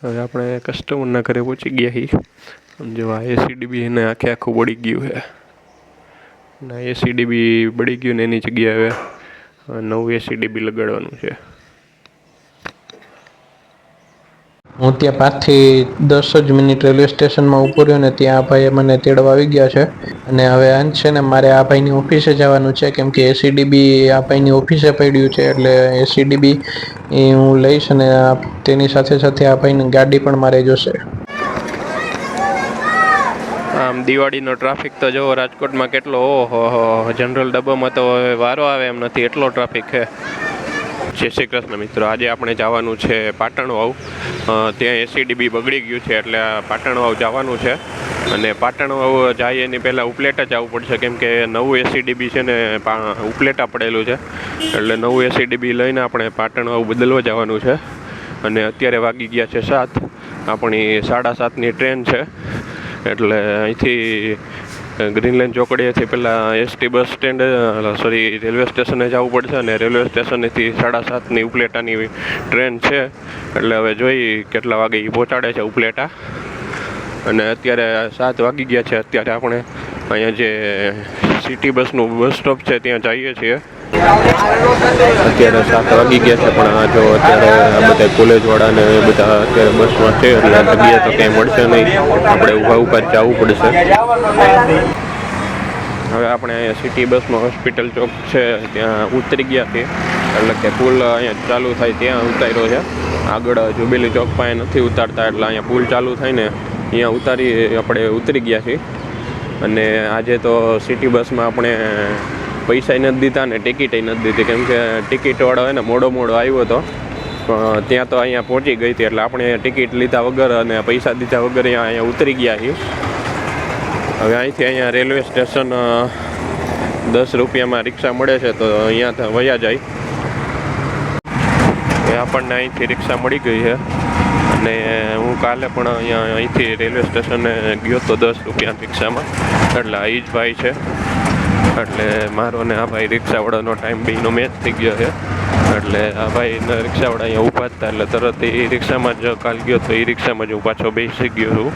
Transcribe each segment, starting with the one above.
હવે આપણે કસ્ટમરના ઘરે પહોંચી ગયા છીએ। જો આ એસીડીબી એને આખું બળી ગયું છે ને એસીડીબી બળી ગયું ને એની જગ્યાએ હવે નવું એસીડીબી લગાડવાનું છે। હું ત્યાં 5 થી 10 જ મિનિટ રેલવે સ્ટેશનમાં ઊભો રહ્યો ને ત્યાં આ ભાઈ મને તેડવા આવી ગયા છે અને હવે અંત છે ને મારે આ ભાઈની ઓફિસે જવાનું છે કેમ કે એસીડીબી આ ભાઈની ઓફિસે પડ્યું છે એટલે એસીડીબી હું લઈશ અને તેની સાથે સાથે આ ભાઈની ગાડી પણ મારે જોશે। આમ દિવાળીનો ટ્રાફિક તો જુઓ રાજકોટમાં કેટલો, ઓહો જનરલ ડબ્બામાં તો વારો આવે એમ નથી, એટલો ટ્રાફિક છે। જય શ્રી કૃષ્ણ મિત્રો, આજે આપણે જવાનું છે પાટણ વાવ। ત્યાં એસીડીબી બગડી ગયું છે એટલે પાટણ વાવ જવાનું છે અને પાટણ વાવ જાય એની પહેલાં ઉપલેટા જવું પડશે કેમ કે નવું એસીડીબી છે ને ઉપલેટા પડેલું છે એટલે નવું એસીડીબી લઈને આપણે પાટણ વાવ બદલવા જવાનું છે। અને અત્યારે વાગી ગયા છે 7, આપણી 7:30ની ટ્રેન છે એટલે અહીંથી ગ્રીનલેન્ડ ચોકડીએથી પહેલાં એસટી બસ સ્ટેન્ડ રેલવે સ્ટેશને જવું પડશે અને રેલવે સ્ટેશનેથી 7:30ની ઉપલેટાની ટ્રેન છે એટલે હવે જોઈ કેટલા વાગે એ પહોંચાડે છે ઉપલેટા। અને અત્યારે 7 વાગી ગયા છે, અત્યારે આપણે અહીંયા જે સિટી બસનું બસ સ્ટોપ છે ત્યાં જઈએ છીએ। અત્યારે 7 વાગી ગયા છે પણ આ જો અત્યારે આ બધા કોલેજવાળાને બધા અત્યારે બસમાં છે એટલે જગ્યા તો ક્યાંય મળશે નહીં, આપણે ઊભા જવું પડશે। હવે આપણે અહીંયા સિટી બસમાં હોસ્પિટલ ચોક છે ત્યાં ઉતરી ગયા છીએ એટલે કે પુલ અહીંયા ચાલુ થાય ત્યાં ઉતાર્યો છે। આગળ જુબેલી ચોક પાસે નથી ઉતારતા એટલે અહીંયા પુલ ચાલુ થાય ને અહીંયા આપણે ઉતરી ગયા છીએ। અને આજે તો સિટી બસમાં આપણે પૈસા નથી દીધા ને ટિકિટ નથી દીધી કેમ કે ટિકિટવાળો હોય ને મોડો આવ્યો હતો પણ ત્યાં તો અહીંયા પહોંચી ગઈ હતી એટલે આપણે ટિકિટ લીધા વગર અને પૈસા દીધા વગર અહીંયા ઉતરી ગયા છીએ। હવે અહીંથી અહીંયા રેલવે સ્ટેશન 10 રૂપિયામાં રિક્ષા મળે છે તો અહીંયા વયા જાય એ આપણને અહીંથી રિક્ષા મળી ગઈ છે। અને હું કાલે પણ અહીંથી રેલવે સ્ટેશને ગયો તો 10 રૂપિયા રિક્ષામાં એટલે આ જ ભાઈ છે એટલે મારો ને આ ભાઈ રિક્ષાવાળાનો ટાઈમ બેનો મેચ થઈ ગયો છે એટલે આ ભાઈ રિક્ષાવાળા અહીંયા ઊભા હતા એટલે તરત એ રિક્ષામાં જ કાલ ગયો તો એ રિક્ષામાં જ હું પાછો બેસી ગયો છું।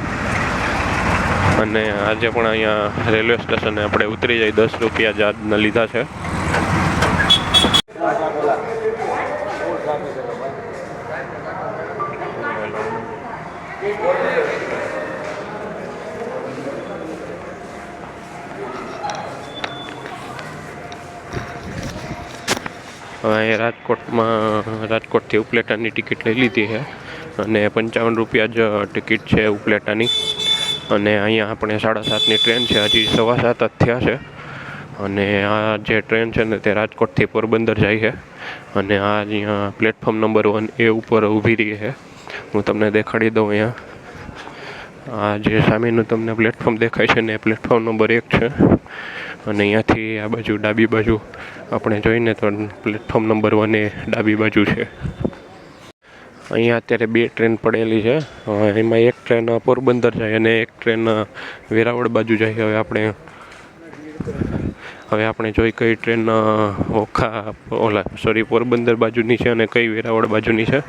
અને આજે પણ અહીંયા રેલવે સ્ટેશને આપણે ઉતરી જાય 10 રૂપિયા ચાર્જના લીધા છે। હવે અહીંયા રાજકોટથી ઉપલેટાની ટિકિટ લઈ લીધી છે અને 55 રૂપિયા જ ટિકિટ છે ઉપલેટાની। અને અહીંયા આપણે 7:30ની ટ્રેન છે, હજી 7:15 જ થયા છે। અને આ જે ટ્રેન છે ને તે રાજકોટથી પોરબંદર જાય છે અને આ અહીંયા પ્લેટફોર્મ નંબર 1A ઉપર ઊભી રહી છે। હું તમને દેખાડી દઉં અહીંયા આ જે સામેનું તમને પ્લેટફોર્મ દેખાય છે ને એ પ્લેટફોર્મ નંબર 1 છે અને અહીંયાથી આ બાજુ ડાબી બાજુ આપણે જોઈને તો પ્લેટફોર્મ નંબર 1A ડાબી બાજુ છે। અહીંયા અત્યારે 2 ટ્રેન પડેલી છે, એમાં એક ટ્રેન પોરબંદર જાય અને એક ટ્રેન વેરાવળ બાજુ જાય। હવે આપણે જોઈ કઈ ટ્રેન પોરબંદર બાજુની છે અને કઈ વેરાવળ બાજુની છે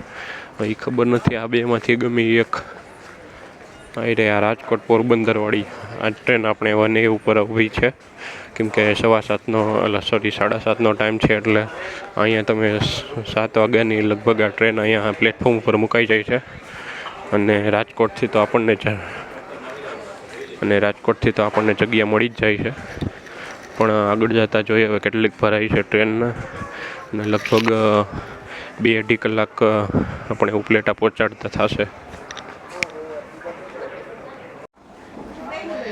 એ ખબર નથી। આ બેમાંથી ગમે એક આ રાજકોટ પોરબંદર વાળી આ ટ્રેન આપણે 1A ઉપર ઊભી છે કેમ કે 7:30નો ટાઈમ છે એટલે અહીંયા તમે 7 વાગ્યાની લગભગ આ ટ્રેન અહીંયા પ્લેટફોર્મ ઉપર મુકાઈ જાય છે। અને રાજકોટથી તો આપણને જગ્યા મળી જ જાય છે પણ આગળ જતાં જોઈએ હવે કેટલીક ભરાઈ છે ટ્રેનના અને લગભગ 2-2.5 કલાક આપણે ઉપલેટા પહોંચાડતા થશે।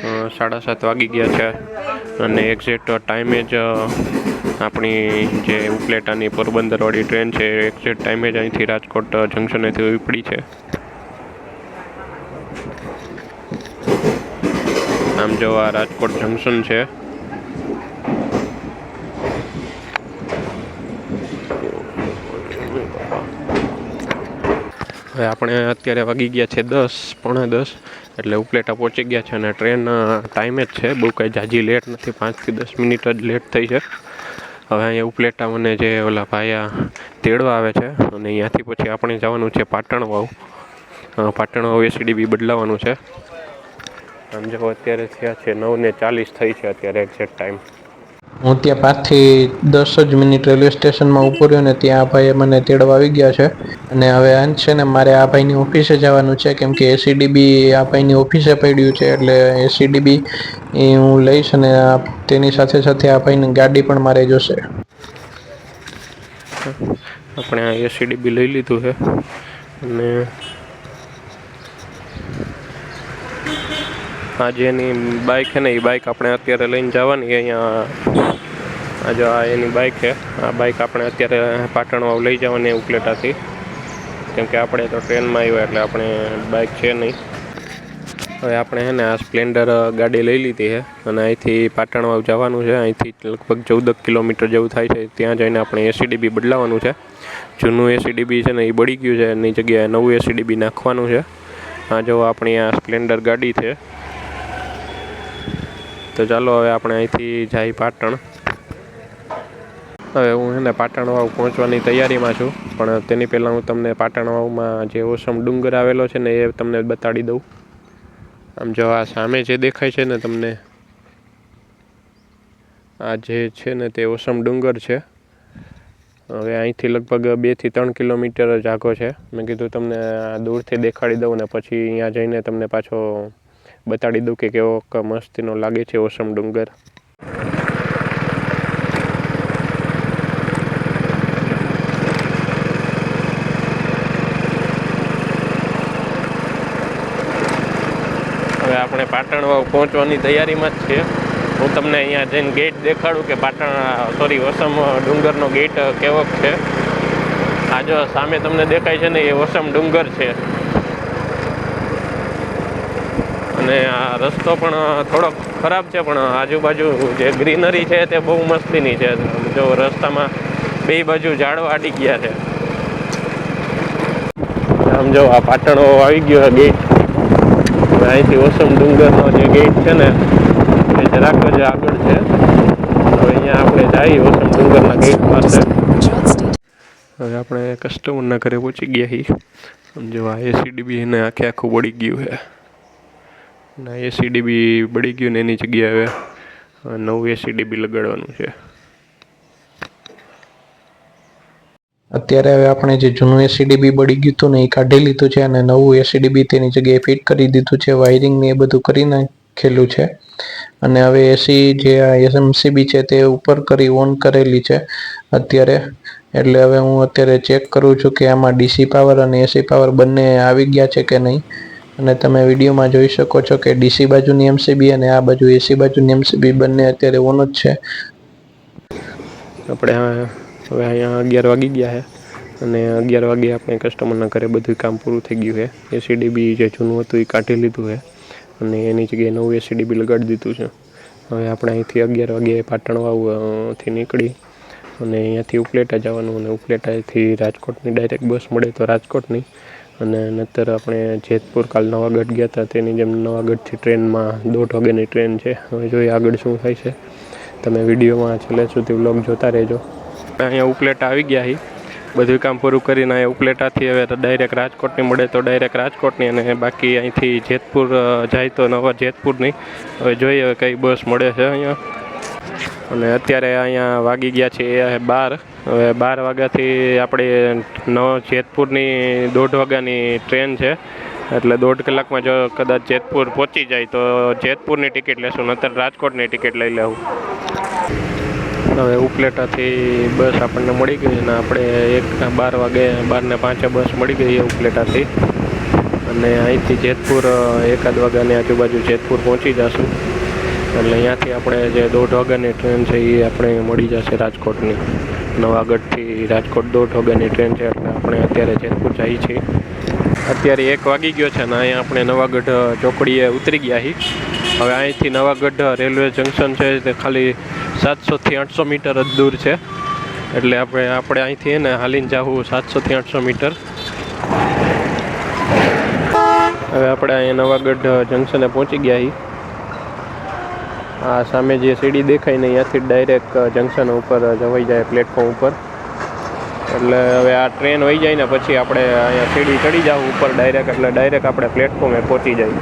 7:30 વાગી ગયા છે અને એક્ઝેક્ટ ટાઈમે જ આપણી જે ઉપલેટાની પોરબંદરવાળી ટ્રેન છે એક્ઝેક્ટ ટાઈમે જ અહીંથી રાજકોટ જંકશનેથી ઉપડી છે। આમ જો આ રાજકોટ જંકશન છે। હવે આપણે અત્યારે વાગી ગયા છે 10:10 એટલે ઉપલેટા પહોંચી ગયા છે અને ટ્રેન ટાઈમે જ છે, બહુ કંઈ ઝાઝી લેટ નથી, 5 થી 10 મિનિટ જ લેટ થઈ છે। હવે અહીંયા ઉપલેટા મને જે ઓલા ભાઈ તેડવા આવે છે અને અહીંયાથી પછી આપણે જવાનું છે પાટણ વાવ। પાટણ એસીડીબી બદલાવાનું છે. આમ જો અત્યારે થયા છે 9:40 થઈ છે અત્યારે એક્ઝેક્ટ ટાઈમ. હું ત્યાં 5 થી 10 જ મિનિટ રેલવે સ્ટેશનમાં ઉતર્યો ને ત્યાં આ ભાઈએ મને તેડવા આવી ગયા છે. અને હવે અંત છે ને મારે આ ભાઈની ઓફિસે જવાનું છે, કેમ કે એસીડીબી આ ભાઈની ઓફિસે પડ્યું છે. એટલે એસીડીબી હું લઈશ અને તેની સાથે સાથે આ ભાઈની ગાડી પણ મારે જોશે. આપણે આ એસીડીબી લઈ લીધું છે અને આ જેની બાઇક છે ને એ બાઇક આપણે અત્યારે લઈને જવાની અહીંયા. આ જો આ એની બાઇક છે. આ બાઇક આપણે અત્યારે પાટણ લઈ જવાની ઉપલેટાથી, કેમ કે આપણે તો ટ્રેનમાં આવ્યા એટલે આપણે બાઇક છે નહીં. હવે આપણે છે ને આ સ્પ્લેન્ડર ગાડી લઈ લીધી છે અને અહીંથી પાટણ જવાનું છે. અહીંથી લગભગ 14 કિલોમીટર જેવું થાય છે. ત્યાં જઈને આપણે એસીડીબી બદલાવાનું છે. જૂનું એસીડીબી છે ને એ બળી ગયું છે, એની જગ્યાએ નવું એસીડીબી નાખવાનું છે. આ જો આપણી આ સ્પ્લેન્ડર ગાડી છે. તો ચાલો હવે આપણે અહીંથી જઈ પાટણ. હવે હું એને પાટણ વાવ પહોંચવાની તૈયારીમાં છું, પણ તેની પહેલાં હું તમને પાટણ વાવમાં જે ઓસમ ડુંગર આવેલો છે ને એ તમને બતાડી દઉં. આમ જો આ સામે જે દેખાય છે ને તમને, આ જે છે ને તે ઓસમ ડુંગર છે. હવે અહીંથી લગભગ 2 થી 3 કિલોમીટર જ આગો છે. મેં કીધું તમને દૂરથી દેખાડી દઉં ને પછી અહીંયા જઈને તમને પાછો બતાડી દઉં કે કેવો મસ્તીનો લાગે છે ઓસમ ડુંગર. હવે આપણે પાટણ વાવ પહોંચવાની તૈયારીમાં જ છીએ. હું તમને અહીંયા જઈને ગેટ દેખાડું કે ઓસમ ડુંગરનો ગેટ કેવો છે. આ જો સામે તમને દેખાય છે ને એ ઓસમ ડુંગર છે. અને આ રસ્તો પણ થોડોક ખરાબ છે, પણ આજુબાજુ જે ગ્રીનરી છે તે બહુ મસ્તીની છે. જો રસ્તામાં બે બાજુ ઝાડો આડી ગયા છે. આમ જો આ પાટણ આવી ગયો ગેટ. અહીંથી ઓસમ ડુંગરનો જે ગેટ છે ને એ જરાક જ આગળ છે. હવે અહીંયા આપણે જઈએ ઓસમ ડુંગરના ગેટ પાસે. હવે આપણે કસ્ટમરના ઘરે પહોંચી ગયા છીએ. સમજો આ એસીડીબી એને આખું બળી ગયું છે. ના એસીડીબી બળી ગયું ને એની જગ્યાએ હવે નવું એસીડીબી લગાડવાનું છે. અત્યારે હવે આપણે જે જૂનું એસીડીબી બળી ગયું હતું ને એ કાઢી લીધું છે અને નવું એસીડીબી તેની જગ્યાએ ફિટ કરી દીધું છે. વાયરિંગ ને એ બધું કરી નાખેલું છે. અને હવે એસી જે આ એમસીબી છે તે ઉપર કરી ઓન કરેલી છે અત્યારે. એટલે હવે હું અત્યારે ચેક કરું છું કે આમાં ડીસી પાવર અને એસી પાવર બંને આવી ગયા છે કે નહીં. અને તમે વિડીયોમાં જોઈ શકો છો કે ડીસી બાજુની એમસીબી અને આ બાજુ એસી બાજુની એમસીબી બંને અત્યારે ઓન જ છે. આપણે હવે અહીંયા 11 વાગી ગયા છે અને 11 વાગે આપણે કસ્ટમરના ઘરે બધું કામ પૂરું થઈ ગયું છે. એસીડીબી જે જૂનું હતું એ કાઢી લીધું છે અને એની જગ્યાએ નવું એસીડીબી લગાડી દીધું છે. હવે આપણે અહીંથી 11 વાગે પાટણ વાવથી નીકળી અને અહીંયાથી ઉપલેટા જવાનું, અને ઉપલેટાથી રાજકોટની ડાયરેક્ટ બસ મળે તો રાજકોટની, અને નહીંતર આપણે જેતપુર કાલ નવાગઢ ગયા હતા તેની જેમ નવાગઢથી ટ્રેનમાં 1:30 વાગ્યાની ટ્રેન છે. હવે જોઈએ આગળ શું થાય છે. તમે વિડીયોમાં છેલ્લે સુધી વ્લોગ જોતા રહેજો. અહીંયા ઉપલેટા આવી ગયા છીએ. બધું કામ પૂરું કરીને અહીંયા ઉપલેટાથી હવે ડાયરેક્ટ રાજકોટની મળે તો ડાયરેક્ટ રાજકોટની, અને બાકી અહીંથી જેતપુર જાય તો નવા જેતપુરની. હવે જોઈએ હવે કઈ બસ મળે છે અહીંયા. અને અત્યારે અહીંયા વાગી ગયા છે 12. હવે 12 વાગ્યાથી આપણે જેતપુરની 1:30 વાગ્યાની ટ્રેન છે. એટલે 1.5 કલાકમાં જો કદાચ જેતપુર પહોંચી જાય તો જેતપુરની ટિકિટ લેશું, નહીંતર રાજકોટની ટિકિટ લઈ લેવું. હવે ઉપલેટાથી બસ આપણને મળી ગઈ અને આપણે 12 વાગે 12:05 બસ મળી ગઈ ઉપલેટાથી. અને અહીંથી જેતપુર 1 વાગ્યાની આજુબાજુ જેતપુર પહોંચી જશું. એટલે અહીંયાથી આપણે જે 1:30 વાગ્યાની ટ્રેન છે એ આપણે મળી જશે રાજકોટની. નવાગઢથી રાજકોટ 1:30 વાગ્યાની ટ્રેન છે. એટલે આપણે અત્યારે જેતપુર જઈએ છીએ. અત્યારે 1 વાગી ગયો છે અને અહીંયા આપણે નવાગઢ ચોકડીએ ઉતરી ગયા છીએ. હવે અહીંથી નવાગઢ રેલવે જંકશન છે તે ખાલી 700 થી 800 મીટર જ દૂર છે. એટલે આપણે અહીંથી ને હાલીને જવું 700 થી 800 મીટર. હવે આપણે અહીંયા નવાગઢ જંકશને પહોંચી ગયા છીએ. આ સામે જે સીડી દેખાય ને અહીંયાથી ડાયરેક્ટ જંકશન ઉપર જવાઈ જાય પ્લેટફોર્મ ઉપર. એટલે હવે આ ટ્રેન વહી જાય ને પછી આપણે અહીંયા સીડી ચડી જાવ ઉપર ડાયરેક્ટ, એટલે ડાયરેક્ટ આપણે પ્લેટફોર્મે પહોંચી જાય.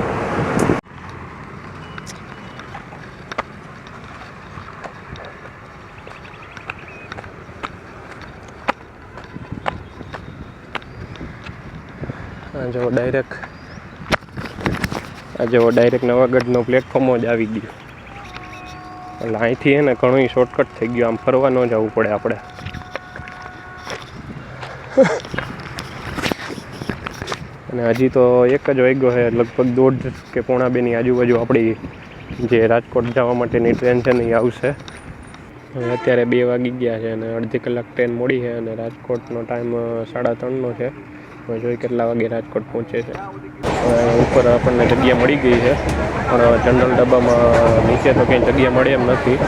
આ જેવો ડાયરેક્ટ નવાગઢનો પ્લેટફોર્મ જ આવી ગયો. એટલે અહીંથી એને ઘણું શોર્ટકટ થઈ ગયું, આમ ફરવા ન જવું પડે આપણે. અને હજી તો એક જ વાગ્યો છે, લગભગ 1:30 કે 1:45ની આજુબાજુ આપણી જે રાજકોટ જવા માટેની ટ્રેન છે ને એ આવશે. હવે અત્યારે 2 વાગી ગયા છે અને અડધી કલાક ટ્રેન મોડી છે અને રાજકોટનો ટાઈમ 3:30નો છે. હવે જોઈ કેટલા વાગે રાજકોટ પહોંચે છે. ઉપર આપણને જગ્યા મળી ગઈ છે, પણ જનરલ ડબ્બામાં નીચે તો કંઈ જગ્યા મળે એમ નથી.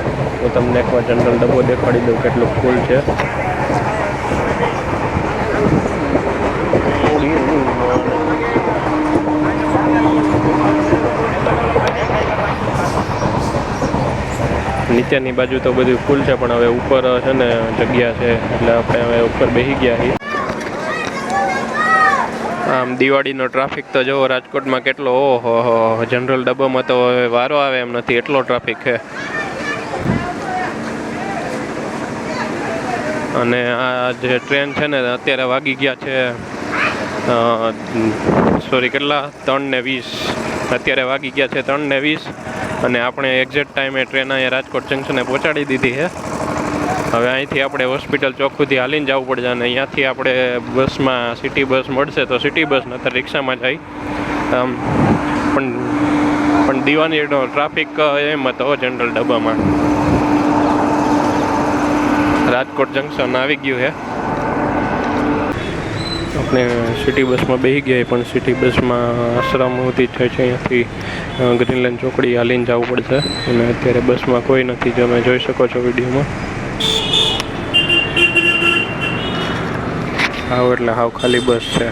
તો તમને એકવાર જનરલ ડબ્બો દેખાડી દઉં કેટલું ફૂલ છે. નીચેની બાજુ તો બધું ફૂલ છે, પણ હવે ઉપર છે ને જગ્યા છે, એટલે આપણે હવે ઉપર બેસી ગયા છીએ. આમ દિવાળીનો ટ્રાફિક તો જુઓ રાજકોટમાં કેટલો, ઓહો, જનરલ ડબ્બામાં તો હવે વારો આવે એમ નથી, એટલો ટ્રાફિક છે. અને આ જે ટ્રેન છે ને અત્યારે વાગી ગયા છે કેટલા 3:20. અત્યારે વાગી ગયા છે 3:20 અને આપણે એક્ઝેક્ટ ટાઈમે ટ્રેન અહીંયા રાજકોટ જંકશને પહોંચાડી દીધી છે. હવે અહીંથી આપણે હોસ્પિટલ ચોક સુધી હાલીને જવું પડશે અને અહીંયાથી આપણે બસમાં સિટી બસ મળશે તો સિટી બસ, નહીંતર રિક્ષામાં જાય. પણ દિવાળીનો ટ્રાફિક એમ હતો જનરલ ડબ્બામાં. રાજકોટ જંકશન આવી ગયું છે. આપણે સિટી બસમાં બેસી ગયા, પણ સિટી બસમાં આશ્રમ સુધી થાય છે, અહીંયાથી ગ્રીનલેન્ડ ચોકડી હાલીને જવું પડશે. અને અત્યારે બસમાં કોઈ નથી, તમે જોઈ શકો છો વિડીયોમાં. હાવ એટલે હાવ ખાલી બસ છે.